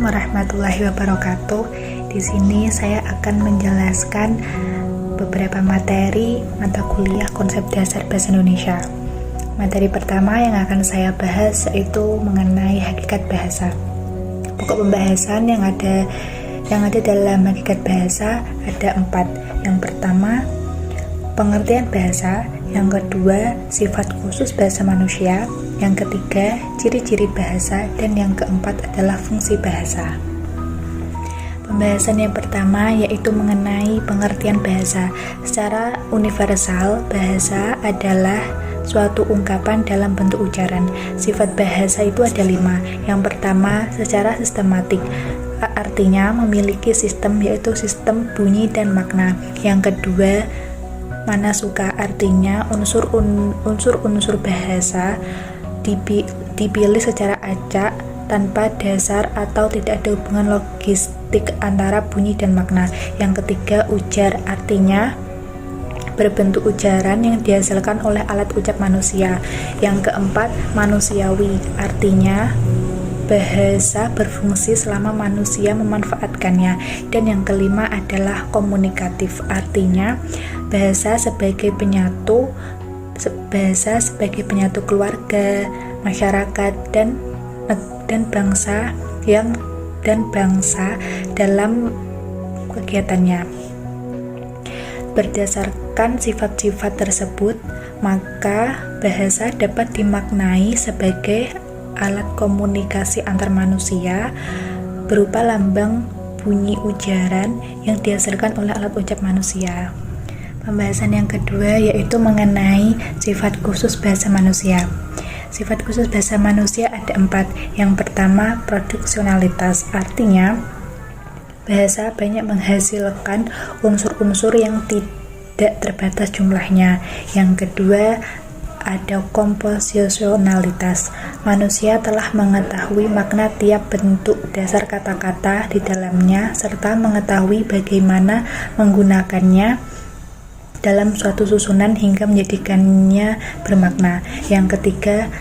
Assalamualaikum warahmatullahi wabarakatuh. Di sini saya akan menjelaskan beberapa materi mata kuliah konsep dasar bahasa Indonesia. Materi pertama yang akan saya bahas yaitu mengenai hakikat bahasa. Pokok pembahasan yang ada dalam hakikat bahasa ada 4. Yang pertama, pengertian bahasa. Yang kedua, sifat khusus bahasa manusia. Yang ketiga, ciri-ciri bahasa. Dan yang keempat adalah fungsi bahasa. Pembahasan yang pertama yaitu mengenai pengertian bahasa. Secara universal, bahasa adalah suatu ungkapan dalam bentuk ujaran. Sifat bahasa itu ada 5. Yang pertama, secara sistematik, artinya memiliki sistem, yaitu sistem bunyi dan makna. Yang kedua, manasuka, artinya unsur-unsur bahasa dipilih secara acak tanpa dasar atau tidak ada hubungan logistik antara bunyi dan makna. Yang ketiga, ujar, artinya berbentuk ujaran yang dihasilkan oleh alat ucap manusia. Yang keempat, manusiawi, artinya bahasa berfungsi selama manusia memanfaatkannya. Dan yang kelima adalah komunikatif, artinya bahasa sebagai penyatu keluarga, masyarakat dan bangsa dalam kegiatannya. Berdasarkan sifat-sifat tersebut, maka bahasa dapat dimaknai sebagai alat komunikasi antar manusia berupa lambang bunyi ujaran yang dihasilkan oleh alat ucap manusia. Pembahasan yang kedua yaitu mengenai sifat khusus bahasa manusia. Sifat khusus bahasa manusia ada 4. Yang pertama, produksionalitas, artinya bahasa banyak menghasilkan unsur-unsur yang tidak terbatas jumlahnya. Yang kedua, ada komposisionalitas. Manusia telah mengetahui makna tiap bentuk dasar kata-kata di dalamnya serta mengetahui bagaimana menggunakannya dalam suatu susunan hingga menjadikannya bermakna. Yang ketiga,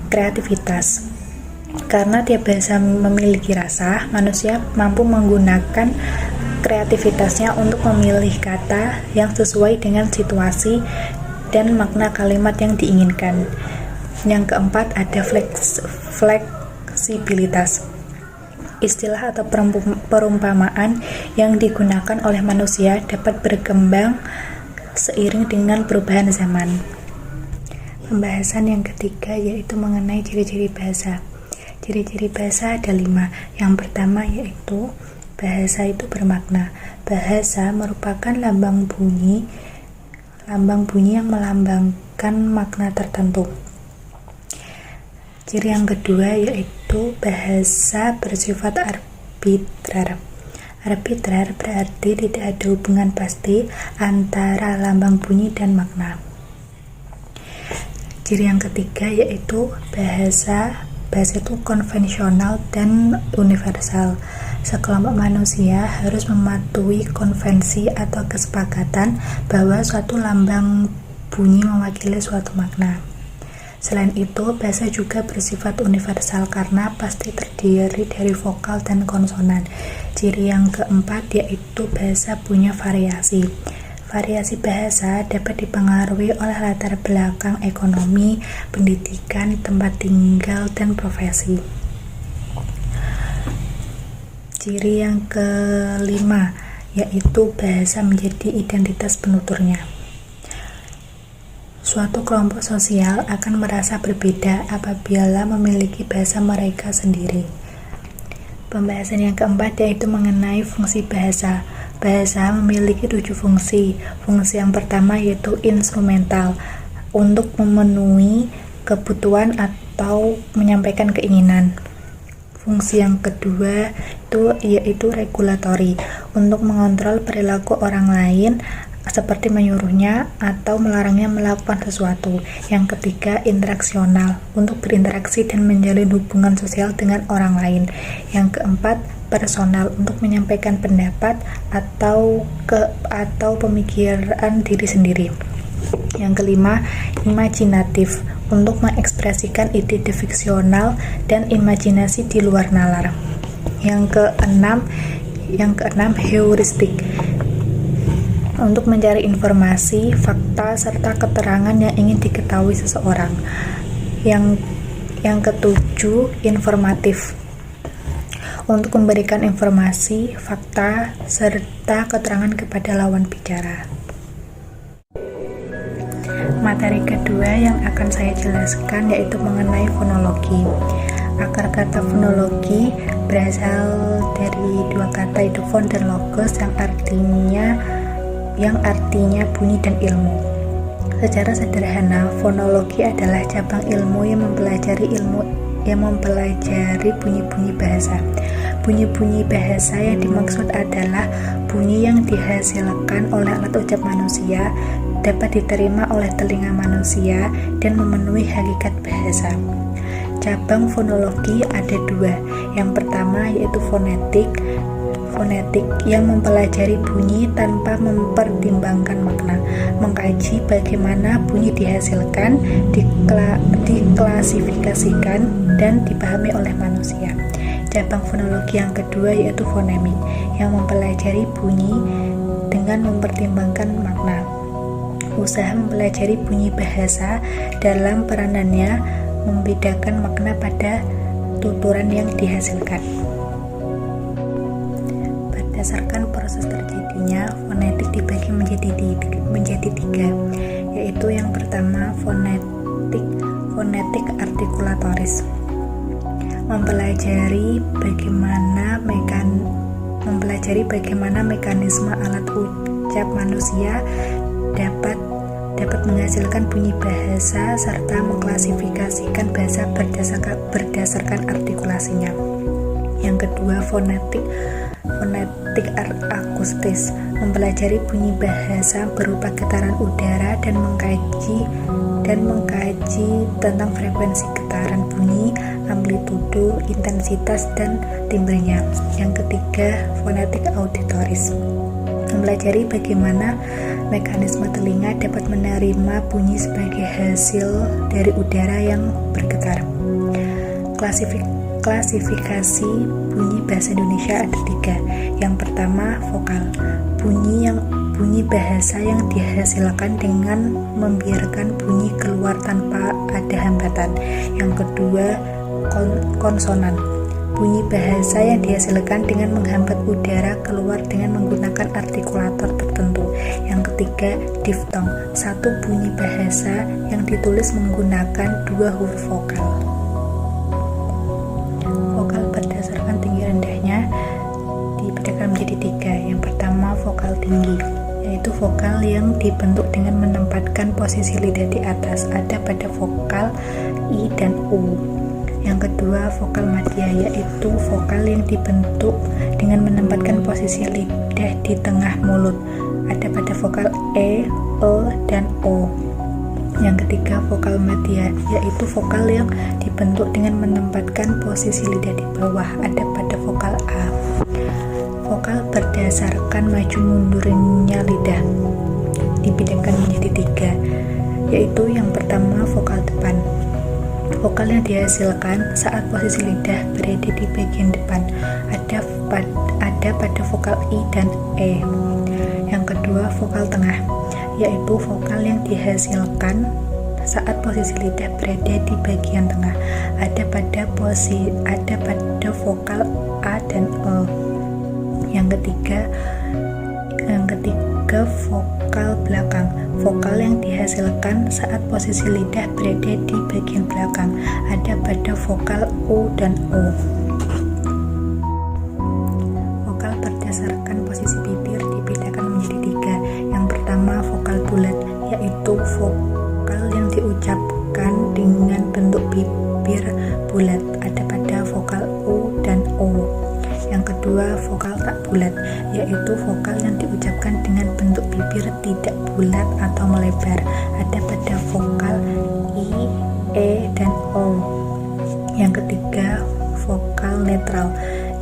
kreativitas. Karena tiap bahasa memiliki rasa, manusia mampu menggunakan kreativitasnya untuk memilih kata yang sesuai dengan situasi dan makna kalimat yang diinginkan. Yang keempat, ada fleksibilitas. Istilah atau perumpamaan yang digunakan oleh manusia dapat berkembang seiring dengan perubahan zaman. Pembahasan yang ketiga yaitu mengenai ciri-ciri bahasa. Ciri-ciri bahasa ada 5. Yang pertama yaitu bahasa itu bermakna. Bahasa merupakan lambang bunyi yang melambangkan makna tertentu. Ciri yang kedua yaitu bahasa bersifat arbitrar. Arbitrar berarti tidak ada hubungan pasti antara lambang bunyi dan makna. Ciri yang ketiga yaitu bahasa itu konvensional dan universal. Sekelompok manusia harus mematuhi konvensi atau kesepakatan bahwa suatu lambang bunyi mewakili suatu makna. Selain itu, bahasa juga bersifat universal karena pasti terdiri dari vokal dan konsonan. Ciri yang keempat yaitu bahasa punya variasi. Variasi bahasa dapat dipengaruhi oleh latar belakang ekonomi, pendidikan, tempat tinggal, dan profesi. Ciri yang kelima yaitu bahasa menjadi identitas penuturnya. Suatu kelompok sosial akan merasa berbeda apabila memiliki bahasa mereka sendiri. Pembahasan yang keempat yaitu mengenai fungsi bahasa. Bahasa memiliki 7 fungsi. Fungsi yang pertama yaitu instrumental, untuk memenuhi kebutuhan atau menyampaikan keinginan. Fungsi yang kedua yaitu regulatori, untuk mengontrol perilaku orang lain seperti menyuruhnya atau melarangnya melakukan sesuatu. Yang ketiga, interaksional, untuk berinteraksi dan menjalin hubungan sosial dengan orang lain. Yang keempat, personal, untuk menyampaikan pendapat atau pemikiran diri sendiri. Yang kelima, imajinatif, untuk mengekspresikan ide fiksional dan imajinasi di luar nalar. Yang keenam, heuristik. Untuk mencari informasi, fakta, serta keterangan yang ingin diketahui seseorang. Yang ketujuh, informatif. Untuk memberikan informasi, fakta, serta keterangan kepada lawan bicara. Materi kedua yang akan saya jelaskan yaitu mengenai fonologi. Akar kata fonologi berasal dari dua kata, itu fon dan logos, yang artinya bunyi dan ilmu. Secara sederhana, fonologi adalah cabang ilmu yang mempelajari bunyi-bunyi bahasa. Bunyi-bunyi bahasa yang dimaksud adalah bunyi yang dihasilkan oleh alat ucap manusia, dapat diterima oleh telinga manusia, dan memenuhi hakikat bahasa. Cabang fonologi ada dua. Yang pertama yaitu fonetik yang mempelajari bunyi tanpa mempertimbangkan makna, mengkaji bagaimana bunyi dihasilkan, diklasifikasikan, dan dipahami oleh manusia. Cabang fonologi yang kedua yaitu fonemik, yang mempelajari bunyi dengan mempertimbangkan makna. Usaha mempelajari bunyi bahasa dalam peranannya membedakan makna pada tuturan yang dihasilkan. Berdasarkan proses terjadinya, fonetik dibagi menjadi tiga, yaitu yang pertama fonetik artikulatoris, mempelajari bagaimana mekanisme alat ucap manusia dapat menghasilkan bunyi bahasa serta mengklasifikasikan bahasa berdasarkan artikulasinya. Yang kedua, fonetik akustis, mempelajari bunyi bahasa berupa getaran udara dan mengkaji tentang frekuensi getaran bunyi, amplitudo, intensitas, dan timbrenya. Yang ketiga, fonetik auditoris, mempelajari bagaimana mekanisme telinga dapat menerima bunyi sebagai hasil dari udara yang bergetar. Klasifikasi bunyi bahasa Indonesia ada tiga. Yang pertama, vokal, bunyi bahasa yang dihasilkan dengan membiarkan bunyi keluar tanpa ada hambatan. Yang kedua, konsonan, bunyi bahasa yang dihasilkan dengan menghambat udara keluar dengan menggunakan artikulator tertentu. Yang ketiga, diftong, satu bunyi bahasa yang ditulis menggunakan dua huruf vokal. Vokal berdasarkan tinggi rendahnya dibedakan menjadi tiga. Yang pertama, vokal tinggi, yaitu vokal yang dibentuk dengan menempatkan posisi lidah di atas, ada pada vokal I dan U. Yang kedua, vokal madya, yaitu vokal yang dibentuk dengan menempatkan posisi lidah di tengah mulut, ada pada vokal E, dan O. Yang ketiga, vokal madya, yaitu vokal yang dibentuk dengan menempatkan posisi lidah di bawah, ada pada vokal A. Vokal berdasarkan maju mundurnya lidah dibedakan menjadi tiga, yaitu yang pertama, vokal depan, vokal yang dihasilkan saat posisi lidah berada di bagian depan, ada pada vokal I dan E. Yang kedua, vokal tengah, yaitu vokal yang dihasilkan saat posisi lidah berada di bagian tengah, ada pada vokal A dan E. Yang ketiga, vokal belakang, vokal yang dihasilkan saat posisi lidah berada di bagian belakang, ada pada vokal U dan O. Vokal berdasarkan posisi bibir dibedakan menjadi tiga. Yang pertama, vokal bulat, yaitu vokal yang diucapkan dengan bentuk bibir bulat, ada pada vokal U dan O. Yang kedua, vokal tak bulat, yaitu vokal yang diucapkan dengan bentuk bibir tidak bulat atau melebar, ada pada vokal I, E, dan O. Yang ketiga, vokal netral,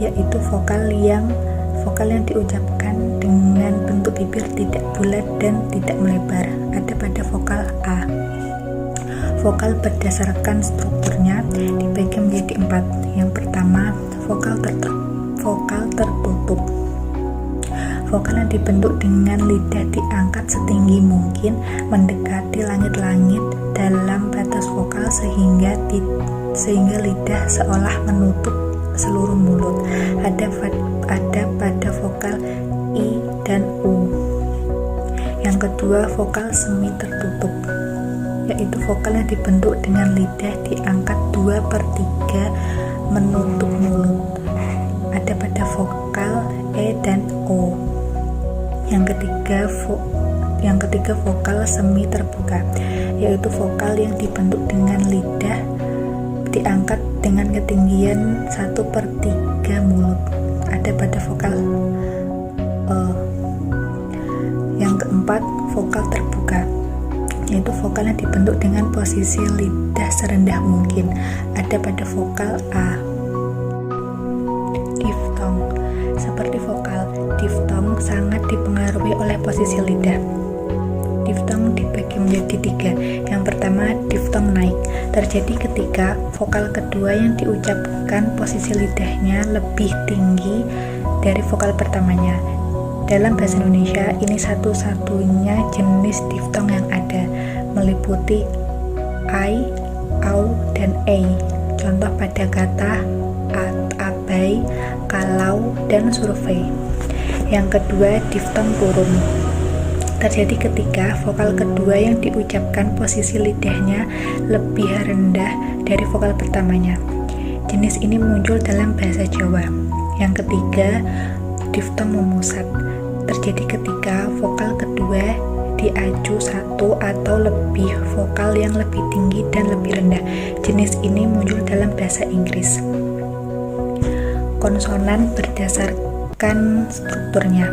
yaitu vokal yang diucapkan dengan bentuk bibir tidak bulat dan tidak melebar, ada pada vokal A. Vokal berdasarkan strukturnya dibagi menjadi 4. Yang pertama, vokal vokal tertutup. Vokal yang dibentuk dengan lidah diangkat setinggi mungkin mendekati langit-langit dalam batas vokal sehingga lidah seolah menutup seluruh mulut. Ada pada vokal I dan U. Yang kedua, vokal semi tertutup, yaitu vokal yang dibentuk dengan lidah diangkat 2/3 menutup mulut. Ada pada vokal E dan O. Yang ketiga vokal semi terbuka, yaitu vokal yang dibentuk dengan lidah diangkat dengan ketinggian 1/3 mulut. Ada pada vokal E. Yang keempat, vokal terbuka, yaitu vokal yang dibentuk dengan posisi lidah serendah mungkin. Ada pada vokal A. Diftong. Seperti vokal, diftong sangat dipengaruhi oleh posisi lidah. Diftong dibagi menjadi 3. Yang pertama, diftong naik. Terjadi ketika vokal kedua yang diucapkan posisi lidahnya lebih tinggi dari vokal pertamanya. Dalam bahasa Indonesia, ini satu-satunya jenis diftong yang ada, meliputi I, au, dan e. Contoh pada kata abai, kalau, dan survei. Yang kedua, diftong turun. Terjadi ketika vokal kedua yang diucapkan posisi lidahnya lebih rendah dari vokal pertamanya. Jenis ini muncul dalam bahasa Jawa. Yang ketiga, diftong memusat. Terjadi ketika vokal kedua diaju satu atau lebih vokal yang lebih tinggi dan lebih rendah. Jenis ini muncul dalam bahasa Inggris. Konsonan berdasarkan strukturnya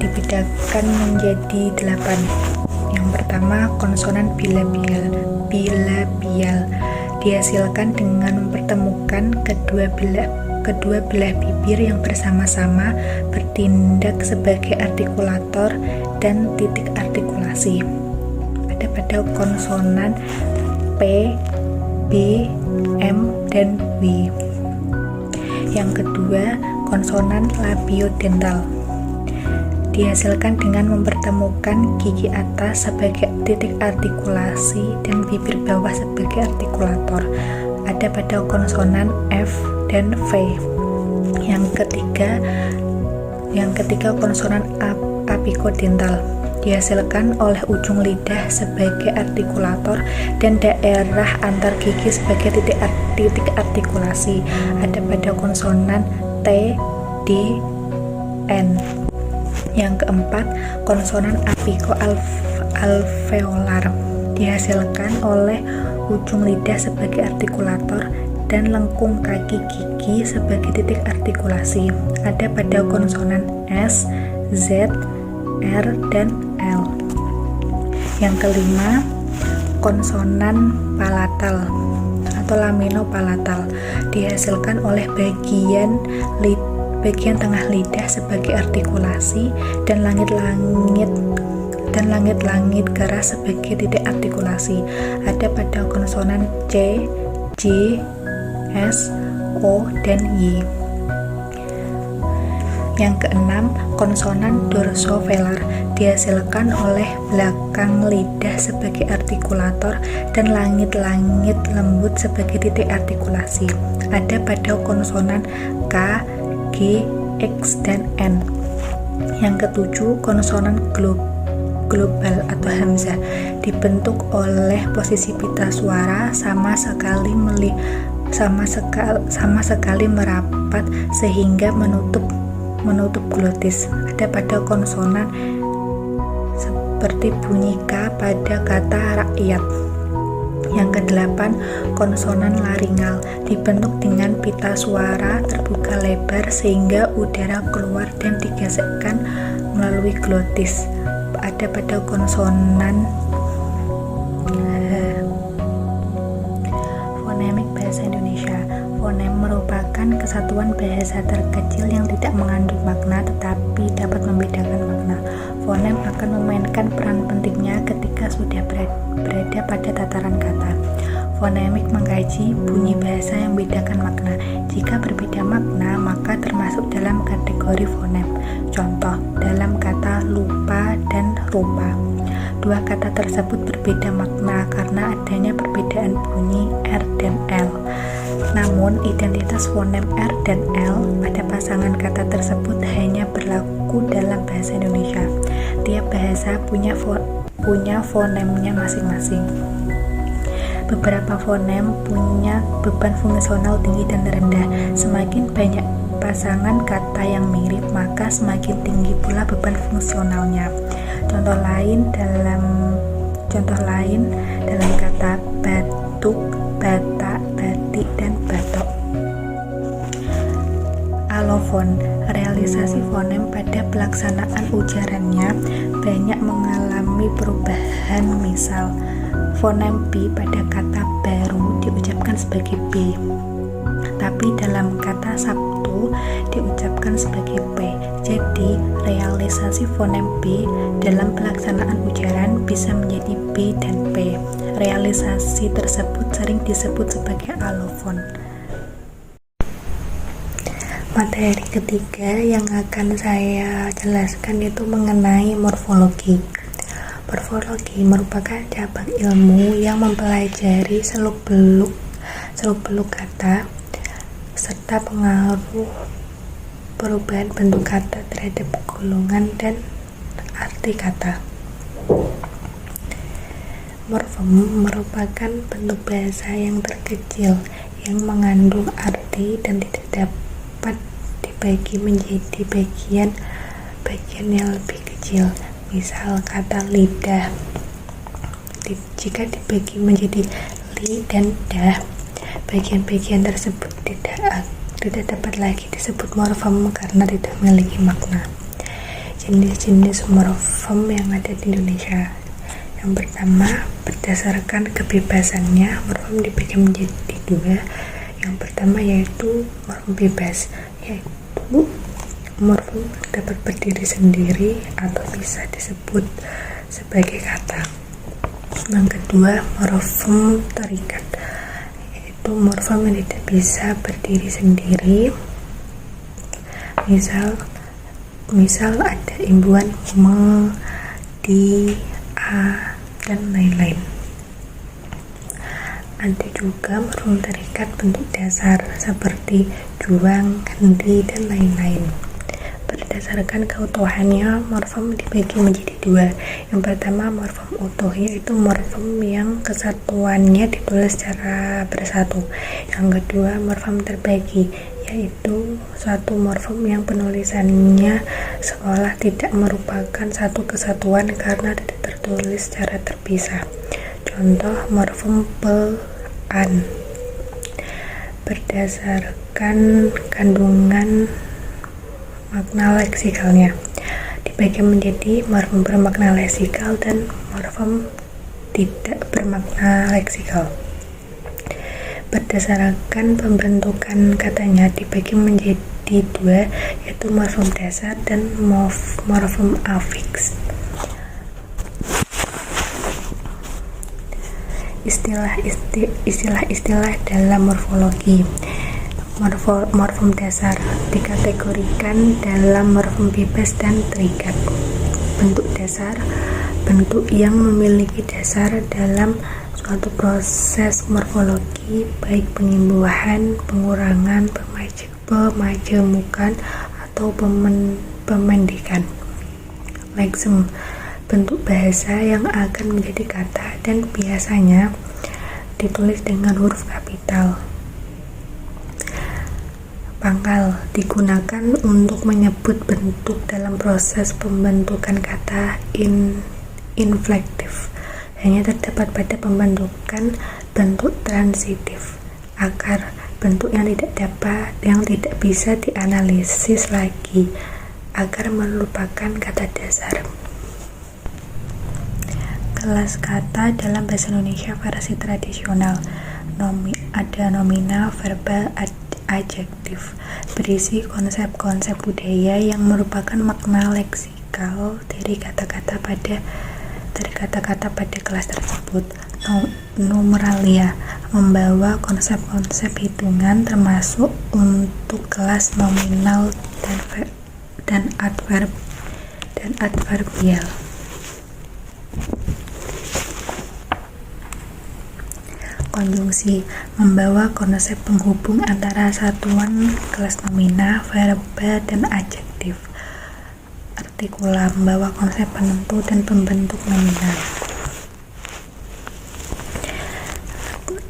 dibedakan menjadi 8. Yang pertama, konsonan bilabial. Bilabial dihasilkan dengan mempertemukan kedua belah bibir yang bersama-sama bertindak sebagai artikulator dan titik artikulasi. Ada pada konsonan P, B, M, dan W. Yang kedua, konsonan labiodental dihasilkan dengan mempertemukan gigi atas sebagai titik artikulasi dan bibir bawah sebagai artikulator. Ada pada konsonan F dan V. Yang ketiga konsonan apikodental dihasilkan oleh ujung lidah sebagai artikulator dan daerah antar gigi sebagai titik artikulasi. Ada pada konsonan T, D, N. Yang keempat, konsonan apiko-alveolar dihasilkan oleh ujung lidah sebagai artikulator dan lengkung kaki gigi sebagai titik artikulasi. Ada pada konsonan S, Z, R, dan L. Yang kelima, konsonan palatal atau laminopalatal dihasilkan oleh bagian tengah lidah sebagai artikulasi dan langit-langit keras sebagai titik artikulasi. Ada pada konsonan C, J, S, O, dan Y. Yang keenam, konsonan dorsovelar dihasilkan oleh belakang lidah sebagai artikulator dan langit-langit lembut sebagai titik artikulasi. Ada pada konsonan K, G, X, dan N. Yang ketujuh, konsonan global atau hamzah dibentuk oleh posisi pita suara sama sekali merapat sehingga menutup glotis. Ada pada konsonan seperti bunyi K pada kata rakyat. Yang kedelapan, konsonan laringal dibentuk dengan pita suara terbuka lebar sehingga udara keluar dan digesekkan melalui glotis. Ada pada konsonan fonemik bahasa Indonesia. Fonem merupakan kesatuan bahasa terkecil yang tidak mengandung makna tetapi dapat membedakan makna. Fonem akan memainkan peran pentingnya ketika sudah berada pada tataran kata. Fonemik mengkaji bunyi bahasa yang membedakan makna. Jika berbeda makna, maka termasuk dalam kategori fonem. Contoh, dalam kata lupa dan rupa. Dua kata tersebut berbeda makna karena adanya perbedaan bunyi R dan L. Namun, identitas fonem R dan L pada pasangan kata tersebut hanya berlaku dalam bahasa Indonesia. Tiap bahasa punya fonemnya masing-masing. Beberapa fonem punya beban fungsional tinggi dan rendah. Semakin banyak pasangan kata yang mirip, maka semakin tinggi pula beban fungsionalnya. Contoh lain dalam kata batuk, bata, batik, dan batok. Alofon, realisasi fonem pada pelaksanaan ujarannya banyak mengalami perubahan. Misal, fonem B pada kata baru diucapkan sebagai B, tapi dalam kata Sabtu diucapkan sebagai P. Jadi, realisasi fonem B dalam pelaksanaan ujaran bisa menjadi B dan P. Realisasi tersebut sering disebut sebagai alofon. Materi ketiga yang akan saya jelaskan itu mengenai morfologi. Morfologi merupakan cabang ilmu yang mempelajari seluk-beluk kata serta pengaruh perubahan bentuk kata terhadap golongan dan arti kata. Morfem merupakan bentuk bahasa yang terkecil yang mengandung arti dan tidak dapat dibagi menjadi bagian yang lebih kecil. Misal kata lidah, jika dibagi menjadi li dan dah, bagian-bagian tersebut tidak dapat lagi disebut morfem karena tidak memiliki makna. Jenis-jenis morfem yang ada di Indonesia. Yang pertama, berdasarkan kebebasannya, morfem dibagi menjadi dua. Yang pertama yaitu morfem bebas, yaitu morfem dapat berdiri sendiri atau bisa disebut sebagai kata. Yang kedua, morfem terikat, yaitu morfem yang tidak bisa berdiri sendiri. Misal ada imbuhan me, di, a, dan lain-lain. Ada juga morfem terikat bentuk dasar seperti juang, hendi, dan lain-lain. Berdasarkan keutuhannya, morfem dibagi menjadi dua. Yang pertama, morfem utuh, yaitu morfem yang kesatuannya ditulis secara bersatu. Yang kedua, morfem terbagi, yaitu suatu morfem yang penulisannya seolah tidak merupakan satu kesatuan karena tidak tertulis secara terpisah. Contoh, morfem pe-an berdasarkan kandungan makna leksikalnya dibagi menjadi morfem bermakna leksikal dan morfem tidak bermakna leksikal. Berdasarkan pembentukan katanya dibagi menjadi dua, yaitu morfem dasar dan morfem afiks. Istilah-istilah dalam morfologi. Morfem dasar dikategorikan dalam morfem bebas dan terikat. Bentuk dasar, bentuk yang memiliki dasar dalam suatu proses morfologi, baik pengimbuhan, pengurangan, pemajemukan, atau pemendikan. Leksem, bentuk bahasa yang akan menjadi kata dan biasanya ditulis dengan huruf kapital. Pangkal digunakan untuk menyebut bentuk dalam proses pembentukan kata. Inflektif hanya terdapat pada pembentukan bentuk transitif. Akar, bentuk yang tidak bisa dianalisis lagi. Akar merupakan kata dasar. Kelas kata dalam bahasa Indonesia versi tradisional. Ada nominal, verbal, adjektif, berisi konsep-konsep budaya yang merupakan makna leksikal dari kata-kata pada kelas tersebut. Numeralia, membawa konsep-konsep hitungan termasuk untuk kelas nominal dan adverbial. Konjungsi membawa konsep penghubung antara satuan kelas nomina, verba, dan adjektif. Artikula membawa konsep penentu dan pembentuk nominal.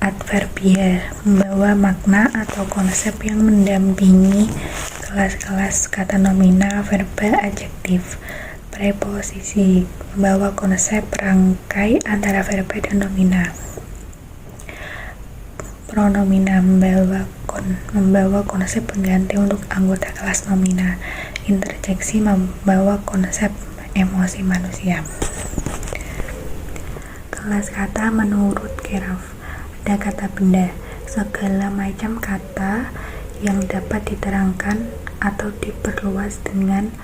Adverbia membawa makna atau konsep yang mendampingi kelas-kelas kata nomina, verba, adjektif. Preposisi membawa konsep rangkai antara verba dan nomina. Pronomina membawa konsep pengganti untuk anggota kelas nomina. Interjeksi membawa konsep emosi manusia. Kelas kata menurut Keraf. Ada kata benda, segala macam kata yang dapat diterangkan atau diperluas dengan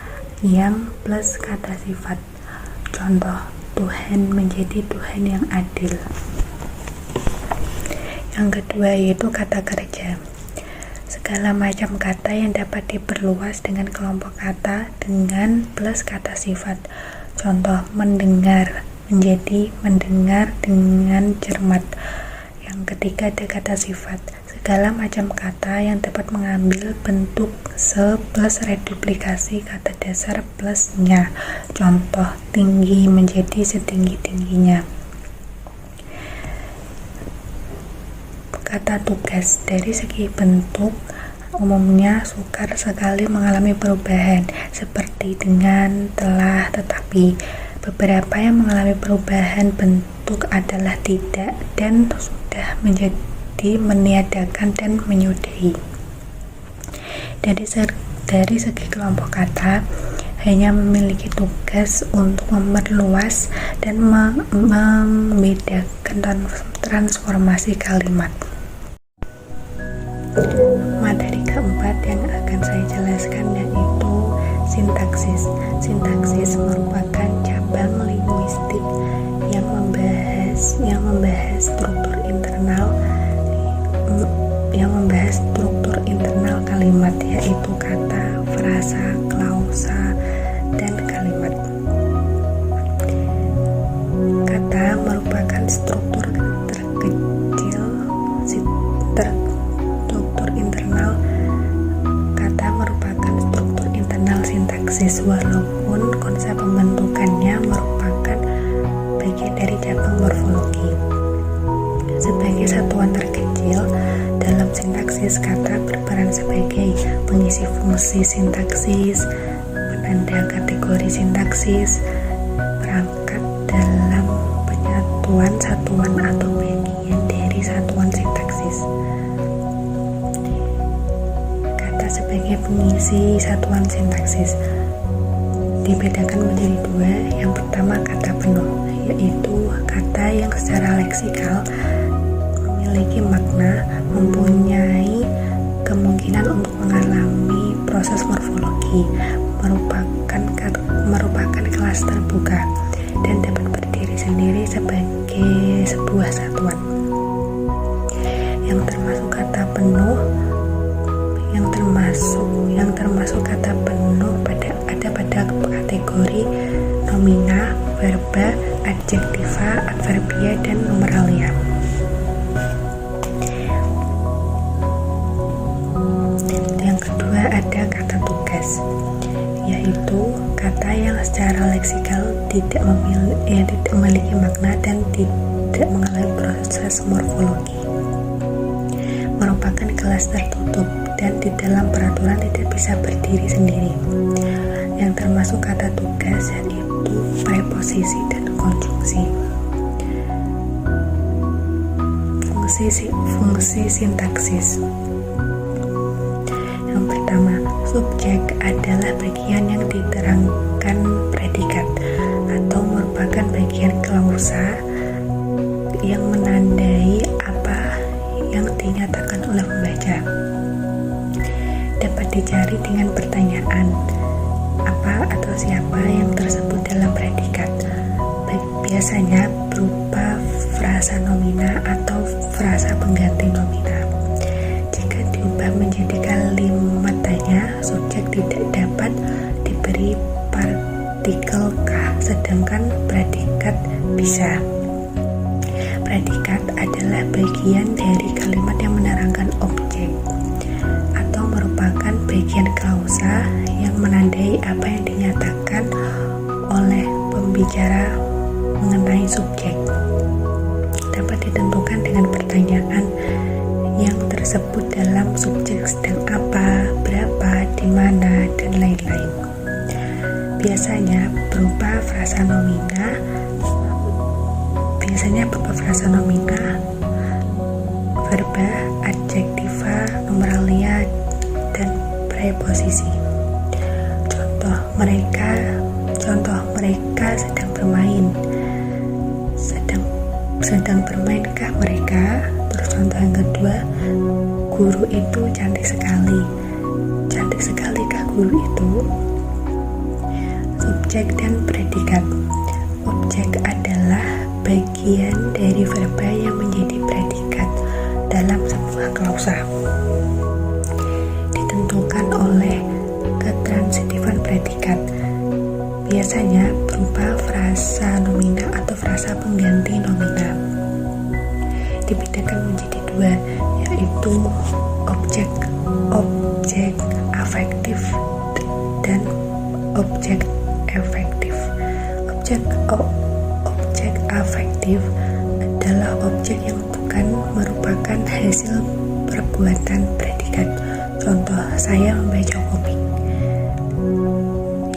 yang plus kata sifat. Contoh, Tuhan menjadi Tuhan yang adil. Yang kedua yaitu kata kerja. Segala macam kata yang dapat diperluas dengan kelompok kata dengan plus kata sifat. Contoh, mendengar menjadi mendengar dengan cermat. Yang ketiga ada kata sifat. Segala macam kata yang dapat mengambil bentuk se plus reduplikasi kata dasar plus nya. Contoh, tinggi menjadi setinggi-tingginya. Kata tugas dari segi bentuk umumnya sukar sekali mengalami perubahan seperti dengan, telah, tetapi. Beberapa yang mengalami perubahan bentuk adalah tidak dan sudah menjadi meniadakan dan menyudahi. Dari segi kelompok kata hanya memiliki tugas untuk memperluas dan membedakan transformasi kalimat. Materi keempat yang akan saya jelaskan yaitu sintaksis. Sintaksis merupakan cabang linguistik yang membahas struktur internal kalimat, yaitu kata, frasa, klausa, dan kalimat. Kata merupakan struktur terkecil sintaksis, walaupun konsep pembentukannya merupakan bagian dari cabang morfologi. Sebagai satuan terkecil dalam sintaksis, kata berperan sebagai pengisi fungsi sintaksis, penanda kategori sintaksis, perangkat dalam penyatuan satuan atau bagian dari satuan sintaksis. Sebagai pengisi satuan sintaksis dibedakan menjadi dua. Yang pertama kata penuh, yaitu kata yang secara leksikal memiliki makna, mempunyai kemungkinan untuk mengalami proses morfologi, merupakan kelas terbuka dan dapat berdiri sendiri sebagai sebuah satuan. Yang termasuk kata penuh yang termasuk kata penuh ada pada kategori nomina, verba, adjektiva, adverbia, dan numeralia. Yang kedua ada kata tugas, yaitu kata yang secara leksikal tidak memiliki makna dan tidak mengalami proses morfologi, merupakan kelas tertutup dan di dalam peraturan tidak bisa berdiri sendiri. Yang termasuk kata tugas yaitu preposisi dan konjungsi. Fungsi sintaksis. Yang pertama, subjek adalah bagian yang diterangkan predikat atau merupakan bagian klausa yang menandai apa yang dinyatakan oleh pembaca. Dapat dicari dengan pertanyaan apa atau siapa yang tersebut dalam predikat. Biasanya berupa frasa frasa nomina atau frasa pengganti nomina. Jika diubah menjadi kalimat tanya, subjek tidak dapat diberi partikel kah, sedangkan predikat bisa. Predikat adalah bagian dari kalimat yang menerangkan objek atau merupakan bagian klausa yang menandai apa yang dinyatakan oleh pembicara mengenai subjek. Dapat ditentukan dengan pertanyaan yang tersebut dalam subjek sedang apa, berapa, di mana, dan lain-lain. Biasanya berupa frasa nomina, verba, adjektiva, numeralia, dan preposisi. Contoh mereka sedang bermain. Sedang bermainkah mereka? Terus contoh yang kedua, guru itu cantik sekali. Cantik sekalikah guru itu? Subjek dan predikat. Objek adalah bagian dari verba yang menjadi predikat dalam sebuah klausa. Ditentukan oleh ketransitifan predikat. Biasanya berupa frasa nomina atau frasa pengganti nomina. Dibedakan menjadi dua, yaitu objek afektif dan objek efektif. Objek afektif adalah objek yang bukan merupakan hasil perbuatan predikat. Contoh, saya membaca komik.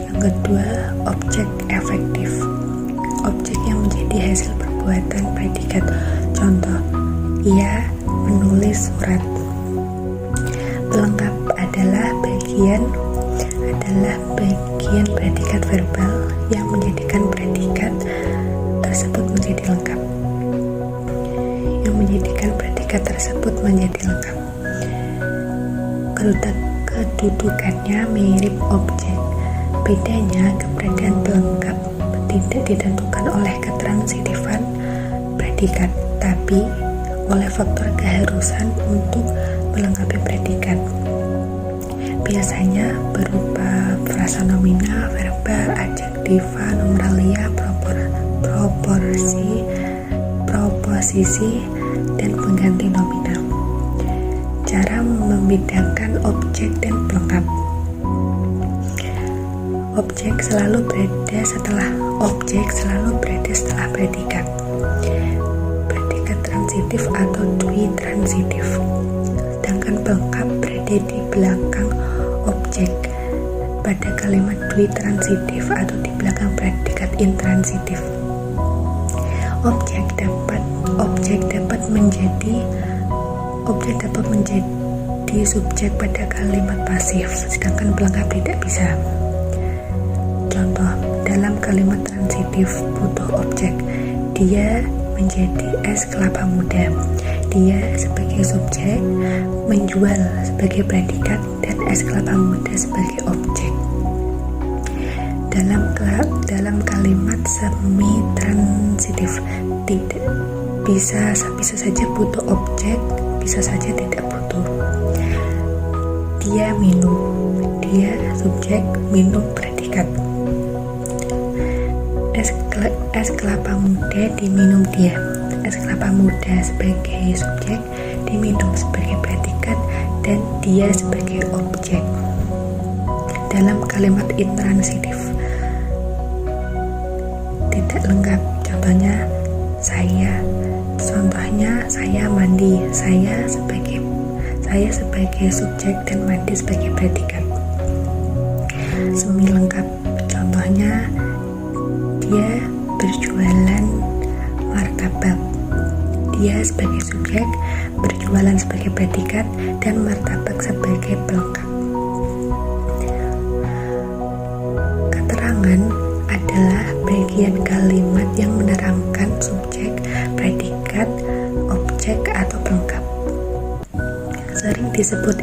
Yang kedua, objek efektif, objek yang menjadi hasil perbuatan predikat. Contoh, ia menulis surat. Pelengkap adalah bagian predikat verbal yang menjadikan predikat tersebut menjadi lengkap. Kedudukannya mirip objek. Bedanya, keberadaan pelengkap tidak ditentukan oleh ketransitifan predikat, tapi oleh faktor keharusan untuk melengkapi predikat. Biasanya berupa frasa nomina, verba, adjektiva, numeralia, proposisi, dan pengganti nomina. Cara membedakan objek dan pelengkap. Objek selalu berada setelah predikat. Predikat transitif atau dui transitif. Sedangkan pelengkap berada di belakang objek pada kalimat dui transitif atau di belakang predikat intransitif. Objek dapat menjadi subjek pada kalimat pasif, sedangkan pelengkap tidak bisa. Contoh, dalam kalimat transitif butuh objek. Dia menjadi es kelapa muda. Dia sebagai subjek, menjual sebagai predikat, dan es kelapa muda sebagai objek. Dalam kalimat semi transitif tidak bisa saja butuh objek, bisa saja tidak butuh. Dia minum. Dia subjek, minum predikat. Es kelapa muda diminum dia. Es kelapa muda sebagai subjek, diminum sebagai predikat, dan dia sebagai objek. Dalam kalimat intransitif tidak lengkap. Contohnya saya mandi. Saya sebagai subjek dan mandi sebagai predikat. Semi lengkap. Contohnya, dia berjualan martabak. Dia sebagai subjek, berjualan sebagai predikat, dan martabak sebagai pelengkap. Keterangan adalah bagian kalimat yang menerangkan subjek, predikat, objek, atau pelengkap. Sering disebut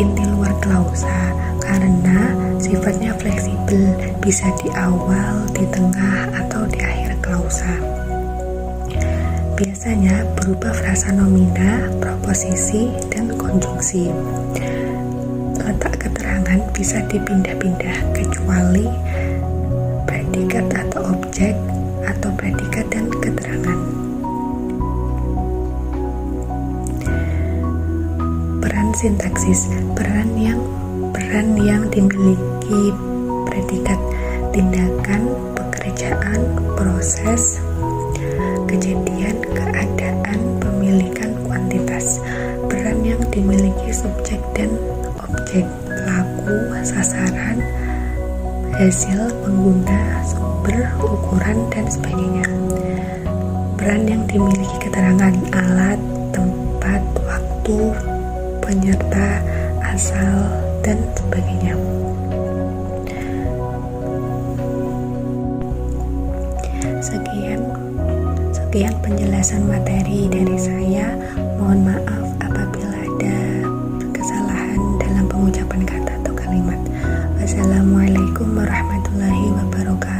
inti luar klausa karena sifatnya fleksibel, bisa di awal, di tengah, atau di akhir klausa. klausa. Biasanya berupa frasa nomina, proposisi, dan konjungsi. Letak keterangan bisa dipindah-pindah kecuali predikat atau objek atau predikat dan keterangan. Peran sintaksis, peran yang dimiliki predikat, tindakan, pekerjaan, proses, kejadian, keadaan, pemilikan, kuantitas. Peran yang dimiliki subjek dan objek, pelaku, sasaran, hasil, pengguna, sumber, ukuran, dan sebagainya. Peran yang dimiliki keterangan, alat, tempat, waktu, penyerta, asal, dan sebagainya. Sekian penjelasan materi dari saya. Mohon maaf apabila ada kesalahan dalam pengucapan kata atau kalimat. Wassalamualaikum warahmatullahi wabarakatuh.